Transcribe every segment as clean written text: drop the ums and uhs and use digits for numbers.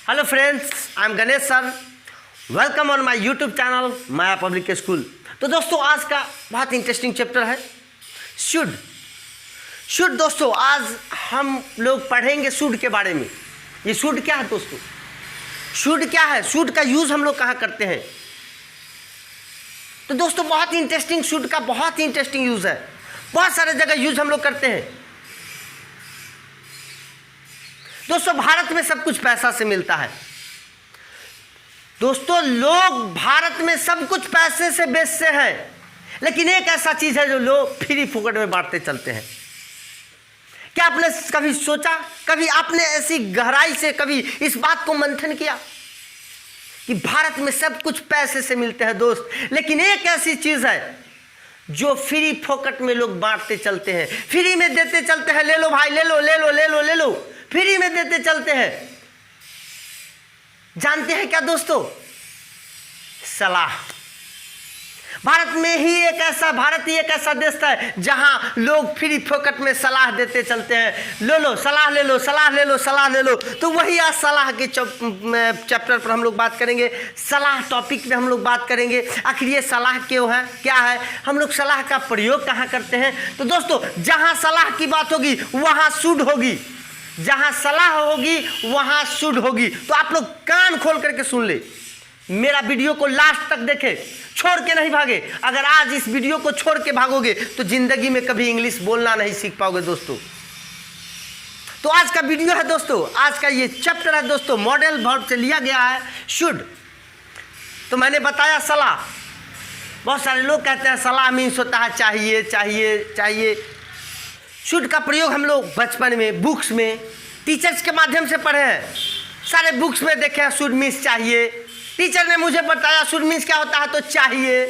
Hello friends, I am Ganesh sir. Welcome on my YouTube channel Maya public school. तो दोस्तों, आज का बहुत इंटरेस्टिंग चैप्टर है शुड। दोस्तों, आज हम लोग पढ़ेंगे शुड के बारे में। ये शुड क्या है दोस्तों? शुड क्या है? शुड का यूज हम लोग कहाँ करते हैं? तो दोस्तों, बहुत इंटरेस्टिंग, शुड का बहुत इंटरेस्टिंग यूज है। बहुत सारे जगह यूज हम लोग करते हैं। दोस्तों, भारत में सब कुछ पैसा से मिलता है। दोस्तों, लोग भारत में सब कुछ पैसे से बेचते हैं, लेकिन एक ऐसा चीज है जो लोग फ्री फुकट में बांटते चलते हैं। क्या आपने कभी सोचा, कभी आपने ऐसी गहराई से कभी इस बात को मंथन किया कि भारत में सब कुछ पैसे से मिलते हैं दोस्त, लेकिन एक ऐसी चीज है जो फ्री फोकट में लोग बांटते चलते हैं, फ्री में देते चलते हैं। ले लो भाई, ले लो ले लो ले लो ले लो, फ्री में देते चलते हैं। जानते हैं क्या दोस्तों? सलाह। भारत ही एक ऐसा देश है जहां लोग फ्री फोकट में सलाह देते चलते हैं। लो लो सलाह, ले लो सलाह, ले लो सलाह, ले लो। तो वही आज सलाह के चैप्टर पर हम लोग बात करेंगे। सलाह टॉपिक पे हम लोग बात करेंगे। आखिर ये सलाह क्यों है, क्या है, हम लोग सलाह का प्रयोग कहाँ करते हैं? तो दोस्तों, जहां सलाह की बात होगी वहां शुड होगी, जहां सलाह होगी वहां शुड होगी। तो आप लोग कान खोल करके सुन ले, मेरा वीडियो को लास्ट तक देखे, छोड़ के नहीं भागे। अगर आज इस वीडियो को छोड़ के भागोगे तो जिंदगी में कभी इंग्लिश बोलना नहीं सीख पाओगे दोस्तों। तो आज का वीडियो है दोस्तों, आज का ये चैप्टर है दोस्तों, मॉडल वर्ब से लिया गया है शुड। तो मैंने बताया सलाह। बहुत सारे लोग कहते हैं सलाह मीन्स होता है चाहिए चाहिए चाहिए। शुड का प्रयोग हम लोग बचपन में बुक्स में टीचर्स के माध्यम से पढ़े हैं। सारे बुक्स में देखे हैं शुड मीन्स चाहिए। टीचर ने मुझे बताया शुड मीन्स क्या होता है, तो चाहिए।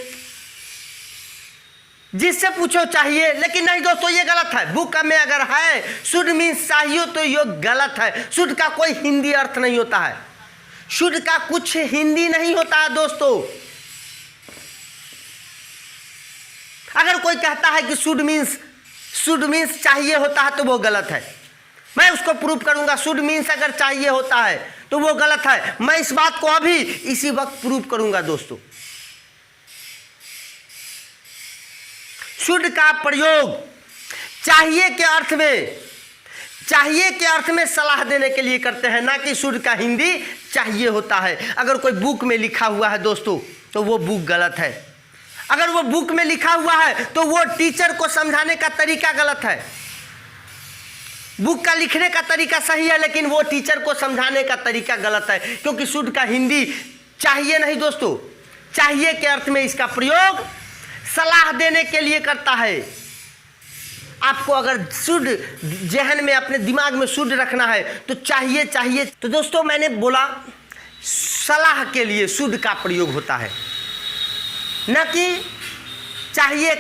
जिससे पूछो चाहिए, लेकिन नहीं दोस्तों, ये गलत है। बुक में अगर है शुड मीन्स चाहिए तो ये गलत है। शुड का कोई हिंदी अर्थ नहीं होता है, शुड का कुछ हिंदी नहीं होता है दोस्तों। अगर कोई कहता है कि शुड मीन्स चाहिए होता है तो वो गलत है। मैं उसको प्रूव करूंगा। शुड मीन्स अगर चाहिए होता है तो वो गलत है। मैं इस बात को अभी इसी वक्त प्रूव करूंगा दोस्तों। शुड का प्रयोग चाहिए के अर्थ में सलाह देने के लिए करते हैं, ना कि शुड का हिंदी चाहिए होता है। अगर कोई बुक में लिखा हुआ है दोस्तों तो वो बुक गलत है। अगर वो बुक में लिखा हुआ है तो वो टीचर को समझाने का तरीका गलत है। बुक का लिखने का तरीका सही है, लेकिन वो टीचर को समझाने का तरीका गलत है, क्योंकि शुड का हिंदी चाहिए नहीं दोस्तों। चाहिए के अर्थ में इसका प्रयोग सलाह देने के लिए करता है। आपको अगर शुड जहन में, अपने दिमाग में शुड रखना है तो चाहिए चाहिए। तो दोस्तों, मैंने बोला सलाह के लिए शुड का प्रयोग होता है, न कि चाहिए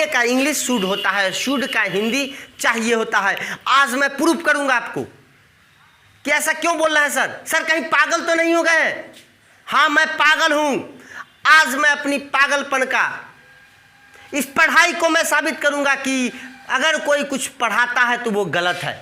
का इंग्लिश शुड होता है, शुड का हिंदी चाहिए होता है। आज मैं प्रूफ करूंगा आपको कि ऐसा क्यों बोल रहा है सर कहीं पागल तो नहीं हो गए? हाँ, मैं पागल हूं। आज मैं अपनी पागलपन का, इस पढ़ाई को मैं साबित करूंगा कि अगर कोई कुछ पढ़ाता है तो वो गलत है।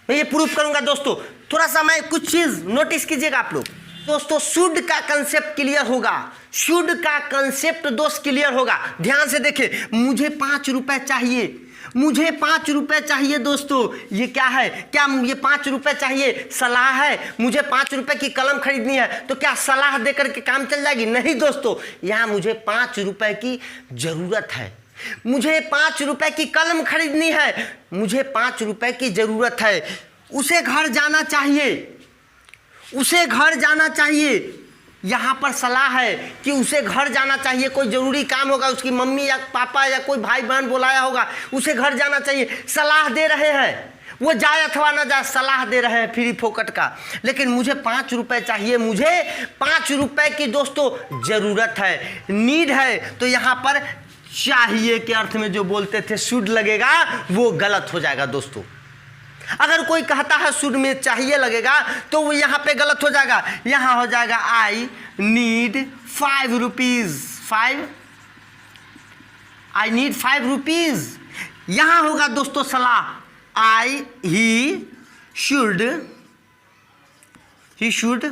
मैं ये प्रूफ करूंगा दोस्तों। थोड़ा सा मैं कुछ चीज नोटिस कीजिएगा आप लोग। दोस्तों, शुड का कंसेप्ट क्लियर होगा, शुड का कंसेप्ट दोस्त क्लियर होगा। ध्यान से देखिए, मुझे 5 रुपए चाहिए, मुझे 5 रुपए चाहिए दोस्तों। ये क्या है? क्या ये 5 रुपए चाहिए सलाह है? मुझे 5 रुपए की कलम खरीदनी है, तो क्या सलाह देकर के काम चल जाएगी? नहीं दोस्तों, यहाँ मुझे 5 रुपए की जरूरत है, मुझे 5 रुपए की कलम खरीदनी है, मुझे 5 रुपए की जरूरत है। उसे घर जाना चाहिए, उसे घर जाना चाहिए। यहाँ पर सलाह है कि उसे घर जाना चाहिए, कोई जरूरी काम होगा, उसकी मम्मी या पापा या कोई भाई बहन बुलाया होगा, उसे घर जाना चाहिए। सलाह दे रहे हैं, वो जाए अथवा ना जाए, सलाह दे रहे हैं फ्री फोकट का। लेकिन मुझे 5 रुपए चाहिए, मुझे 5 रुपए की दोस्तों जरूरत है, नीड है। तो यहाँ पर चाहिए के अर्थ में जो बोलते थे शुड लगेगा, वो गलत हो जाएगा दोस्तों। अगर कोई कहता है शुड में चाहिए लगेगा तो वो यहाँ पे गलत हो जाएगा। यहाँ हो जाएगा I need 5 rupees, I need 5 rupees. यहाँ होगा दोस्तों सलाह, I he should he should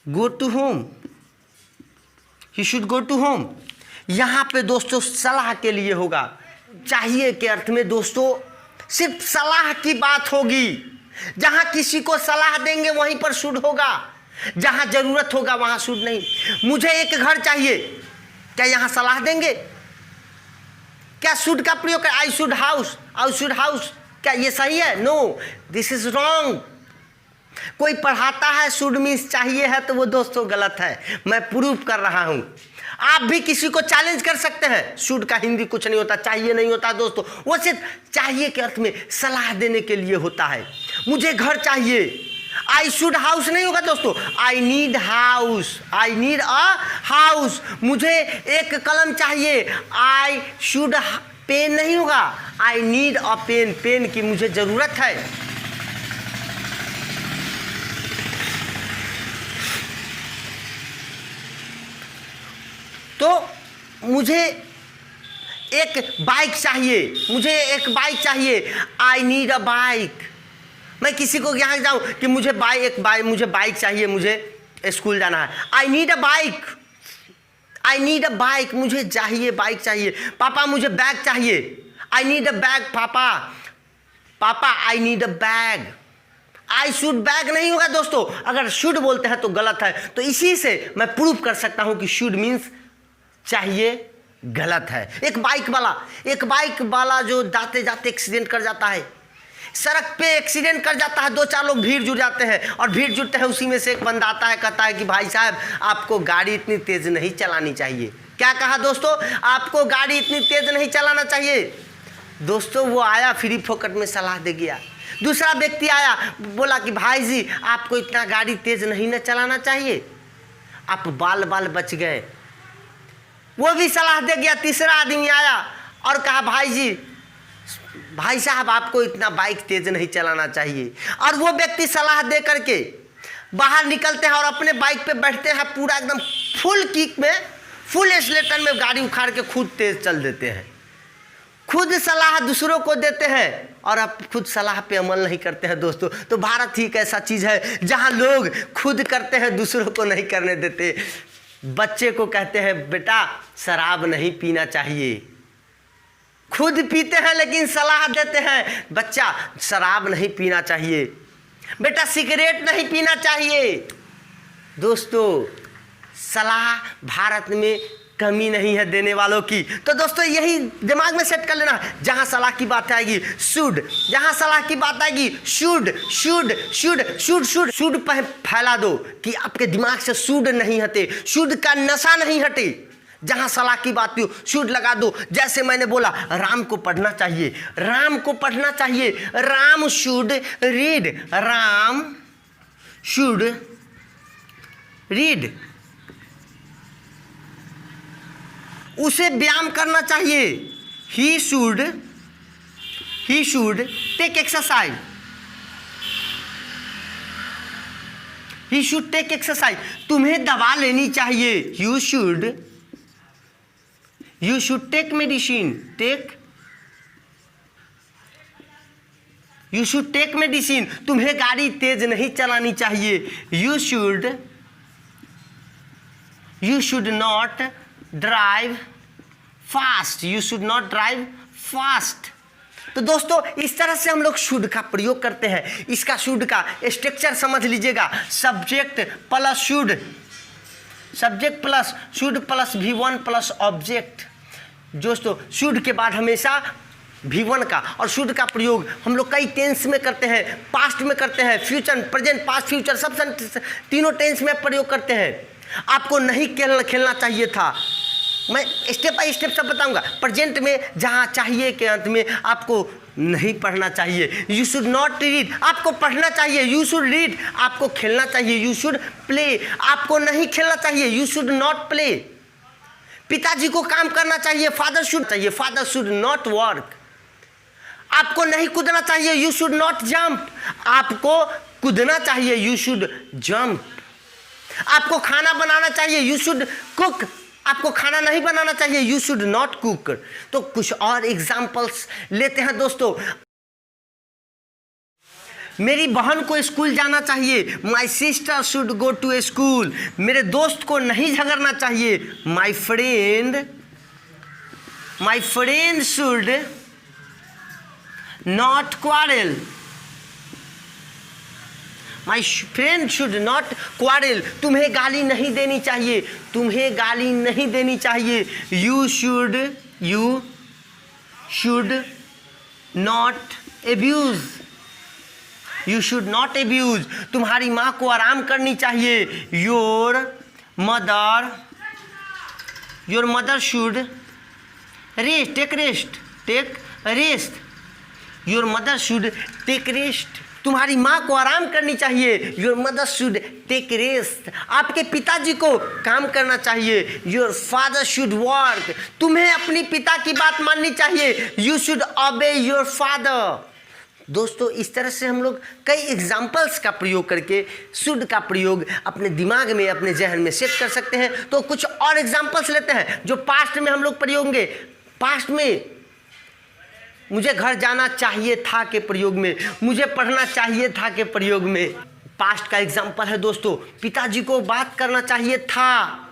go to home, he should go to home. यहाँ पे दोस्तों सलाह के लिए होगा, चाहिए के अर्थ में दोस्तों सिर्फ सलाह की बात होगी। जहाँ किसी को सलाह देंगे वहीं पर शुड होगा, जहाँ जरूरत होगा वहाँ शुड नहीं। मुझे एक घर चाहिए, क्या यहाँ सलाह देंगे? क्या शुड का प्रयोग कर? I should house, I should house, क्या ये सही है? No, this is wrong. कोई पढ़ाता है शुड मीन्स चाहिए है तो वो दोस्तों गलत है, मैं प्रूव कर रहा हूं। आप भी किसी को चैलेंज कर सकते हैं, शुड का हिंदी कुछ नहीं होता, चाहिए नहीं होता दोस्तों, वो सिर्फ चाहिए के अर्थ में सलाह देने के लिए होता है। मुझे घर चाहिए, आई शुड हाउस नहीं होगा दोस्तों, I need house, I need a house. मुझे एक कलम चाहिए, आई शुड पेन नहीं होगा, I need a pen, pen की मुझे जरूरत है। तो मुझे एक बाइक चाहिए, मुझे एक बाइक चाहिए, आई नीड अ बाइक। मैं किसी को यहाँ जाऊँ कि मुझे मुझे बाइक चाहिए, मुझे स्कूल जाना है, आई नीड अ बाइक, आई नीड अ बाइक, मुझे चाहिए बाइक चाहिए। पापा मुझे बैग चाहिए, आई नीड अ बैग पापा, पापा आई need a bag. I should bag नहीं होगा दोस्तों, अगर शुड बोलते हैं तो गलत है। तो इसी से मैं प्रूव कर सकता हूं कि शुड मीन्स चाहिए गलत है। एक बाइक वाला जो जाते जाते एक्सीडेंट कर जाता है, सड़क पे एक्सीडेंट कर जाता है, 2-4 लोग भीड़ जुट जाते हैं, और भीड़ जुटते हैं, उसी में से एक बंदा आता है, कहता है कि भाई साहब आपको गाड़ी इतनी तेज नहीं चलानी चाहिए। क्या कहा दोस्तों? आपको गाड़ी इतनी तेज नहीं चलाना चाहिए। दोस्तों वो आया फ्री फोकट में सलाह दे गया। दूसरा व्यक्ति आया, बोला कि भाई जी आपको इतना गाड़ी तेज नहीं न चलाना चाहिए, आप बाल बच गए, वो भी सलाह दे गया। तीसरा आदमी आया और कहा भाई साहब आपको इतना बाइक तेज नहीं चलाना चाहिए, और वो व्यक्ति सलाह दे करके बाहर निकलते हैं और अपने बाइक पे बैठते हैं, पूरा एकदम फुल किक में, फुल एक्सीलेटर में गाड़ी उखाड़ के खुद तेज चल देते हैं। खुद सलाह दूसरों को देते हैं और अब खुद सलाह पे अमल नहीं करते हैं दोस्तों। तो भारत ही एक ऐसा चीज़ है जहाँ लोग खुद करते हैं, दूसरों को नहीं करने देते। बच्चे को कहते हैं बेटा शराब नहीं पीना चाहिए, खुद पीते हैं लेकिन सलाह देते हैं, बच्चा शराब नहीं पीना चाहिए, बेटा सिगरेट नहीं पीना चाहिए। दोस्तों सलाह भारत में कमी नहीं है देने वालों की। तो दोस्तों यही दिमाग में सेट कर लेना, जहां सलाह की बात आएगी शुड, जहां सलाह की बात आएगी should, should should should should should फैला दो कि आपके दिमाग से शुड नहीं हटे, शुड का नशा नहीं हटे। जहां सलाह की बात हो शुड लगा दो। जैसे मैंने बोला राम को पढ़ना चाहिए, राम को पढ़ना चाहिए, Ram should read, Ram should read. उसे व्यायाम करना चाहिए, he should take exercise, he should take exercise. तुम्हें दवा लेनी चाहिए, you should take medicine, you should take medicine. तुम्हें गाड़ी तेज नहीं चलानी चाहिए, you should not drive fast, you should not drive fast. तो दोस्तों इस तरह से हम लोग शुड का प्रयोग करते हैं। इसका शुड का स्ट्रक्चर समझ लीजिएगा, subject plus should, subject plus should plus V1 plus object. दोस्तों शुड के बाद हमेशा V1 का और शुड का प्रयोग हम लोग कई टेंस में करते हैं, पास्ट में करते हैं, फ्यूचर, प्रेजेंट, पास्ट, फ्यूचर, सब तीनों टेंस में प्रयोग करते हैं। आपको नहीं खेलना चाहिए था, मैं स्टेप बाय स्टेप सब बताऊंगा। प्रेजेंट में जहाँ चाहिए के अंत में आपको नहीं पढ़ना चाहिए, यू शुड नॉट रीड, आपको पढ़ना चाहिए, यू शुड रीड, आपको खेलना चाहिए, यू शुड प्ले, आपको नहीं खेलना चाहिए, यू शुड नॉट प्ले। पिताजी को काम करना चाहिए, फादर शुड नॉट वर्क। आपको नहीं कूदना चाहिए, यू शुड नॉट जंप, आपको कूदना चाहिए, यू शुड जंप। आपको खाना बनाना चाहिए, यू शुड कुक, आपको खाना नहीं बनाना चाहिए, यू शुड नॉट कुक। तो कुछ और एग्जाम्पल्स लेते हैं दोस्तों। मेरी बहन को स्कूल जाना चाहिए, my sister should go to school. मेरे दोस्त को नहीं झगड़ना चाहिए, my friend should not quarrel. My friend should not quarrel. तुम्हें गाली नहीं देनी चाहिए, तुम्हें गाली नहीं देनी चाहिए। You should not abuse. You should not abuse. तुम्हारी माँ को आराम करनी चाहिए। Your mother should take rest. Your mother should take rest. तुम्हारी माँ को आराम करनी चाहिए। Your mother should take rest. आपके पिताजी को काम करना चाहिए। Your father should work. तुम्हें अपनी पिता की बात माननी चाहिए। You should obey your father. दोस्तों, इस तरह से हम लोग कई एग्जाम्पल्स का प्रयोग करके शुड का प्रयोग अपने दिमाग में, अपने जहन में सेट कर सकते हैं। तो कुछ और एग्जाम्पल्स लेते हैं जो पास्ट में हम लोग प्रयोग होंगे। पास्ट में मुझे घर जाना चाहिए था के प्रयोग में, मुझे पढ़ना चाहिए था के प्रयोग में। पास्ट का एग्जाम्पल है दोस्तों, पिताजी को बात करना चाहिए था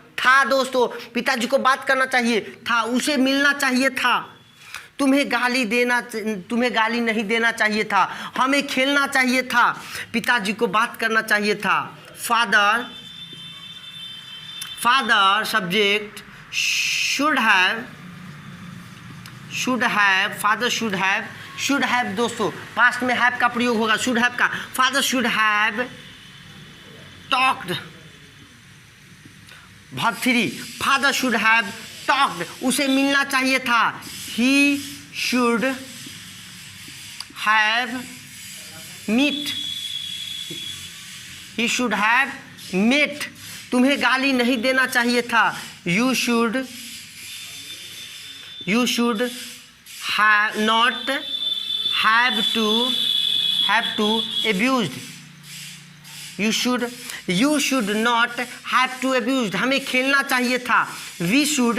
दोस्तों, पिताजी को बात करना चाहिए था, उसे मिलना चाहिए था। तुम्हें गाली नहीं देना चाहिए था, हमें खेलना चाहिए था, पिताजी को बात करना चाहिए था। Father subject should have, father should have दोस्तों, पास्ट में हैव का प्रयोग होगा, शुड हैव का। Father should have talked. Verb 3, father should have talked, उसे मिलना चाहिए था। He should have met. तुम्हें गाली नहीं देना चाहिए था। You should not have to abused. You should not have to abused. हमें खेलना चाहिए था। We should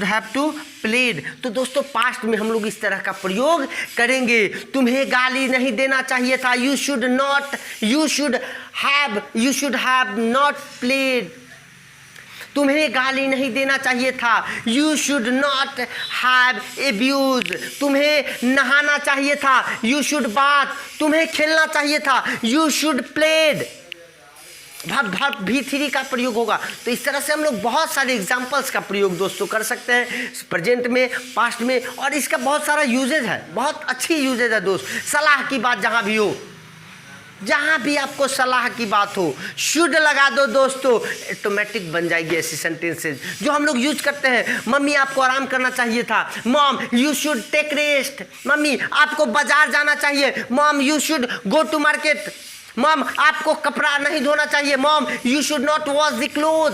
have to played. तो दोस्तों, पास्ट में हम लोग इस तरह का प्रयोग करेंगे। तुम्हें गाली नहीं देना चाहिए था। You should have not played. तुम्हें गाली नहीं देना चाहिए था। You should not have abuse. तुम्हें नहाना चाहिए था। You should bath. तुम्हें खेलना चाहिए था। You should played. वर्ब भी 3 का प्रयोग होगा। तो इस तरह से हम लोग बहुत सारे एग्जाम्पल्स का प्रयोग दोस्तों कर सकते हैं, प्रेजेंट में, पास्ट में, और इसका बहुत सारा यूजेज है, बहुत अच्छी यूजेज है दोस्त। सलाह की बात जहाँ भी हो, जहाँ भी आपको सलाह की बात हो, शुड लगा दो दोस्तों, ऑटोमेटिक बन जाएगी ऐसी सेंटेंसेज जो हम लोग यूज करते हैं। मम्मी आपको आराम करना चाहिए था। Mom you should take rest. Mummy आपको बाजार जाना चाहिए। Mom you should go to market. Mom आपको कपड़ा नहीं धोना चाहिए। Mom you should not wash the cloth.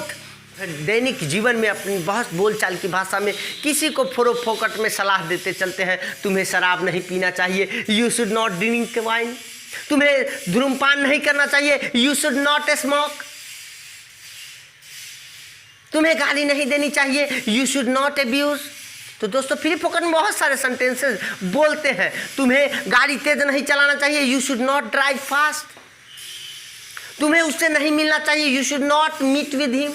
दैनिक जीवन में अपनी बहुत बोलचाल की भाषा में किसी को फोकट में सलाह देते चलते हैं। तुम्हें शराब नहीं पीना चाहिए। You should not drink wine. तुम्हें धूम्रपान नहीं करना चाहिए। You should not smoke. तुम्हें गाली नहीं देनी चाहिए। You should not abuse. तो दोस्तों, फ्री फोकट में बहुत सारे सेंटेंसेस बोलते हैं। तुम्हें गाड़ी तेज नहीं चलाना चाहिए। You should not drive fast. तुम्हें उससे नहीं मिलना चाहिए। You should not meet with him.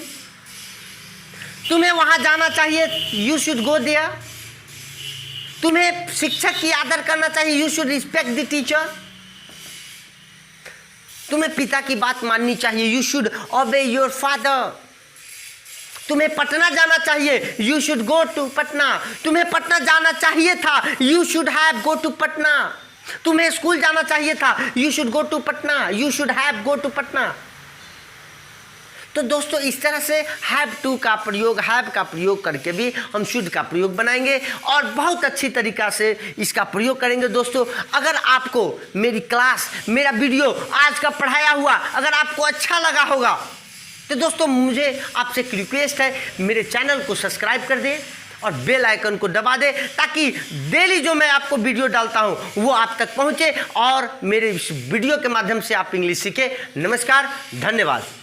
तुम्हें वहां जाना चाहिए। You should go there. तुम्हें शिक्षक की आदर करना चाहिए। You should respect the teacher. तुम्हें पिता की बात माननी चाहिए। You should obey your father. तुम्हें पटना जाना चाहिए। You should go to Patna. तुम्हें पटना जाना चाहिए था। You should have go to Patna. तुम्हें स्कूल जाना चाहिए था। You should go to Patna. You should have go to Patna. तो दोस्तों, इस तरह से हैव टू का प्रयोग, हैव का प्रयोग करके भी हम शुड का प्रयोग बनाएंगे और बहुत अच्छी तरीका से इसका प्रयोग करेंगे। दोस्तों, अगर आपको मेरी क्लास, मेरा वीडियो आज का पढ़ाया हुआ अगर आपको अच्छा लगा होगा तो दोस्तों, मुझे आपसे एक रिक्वेस्ट है, मेरे चैनल को सब्सक्राइब कर दें और बेल आइकन को दबा दे ताकि डेली जो मैं आपको वीडियो डालता हूं वो आप तक पहुंचे और मेरे इस वीडियो के माध्यम से आप इंग्लिश सीखें। नमस्कार, धन्यवाद।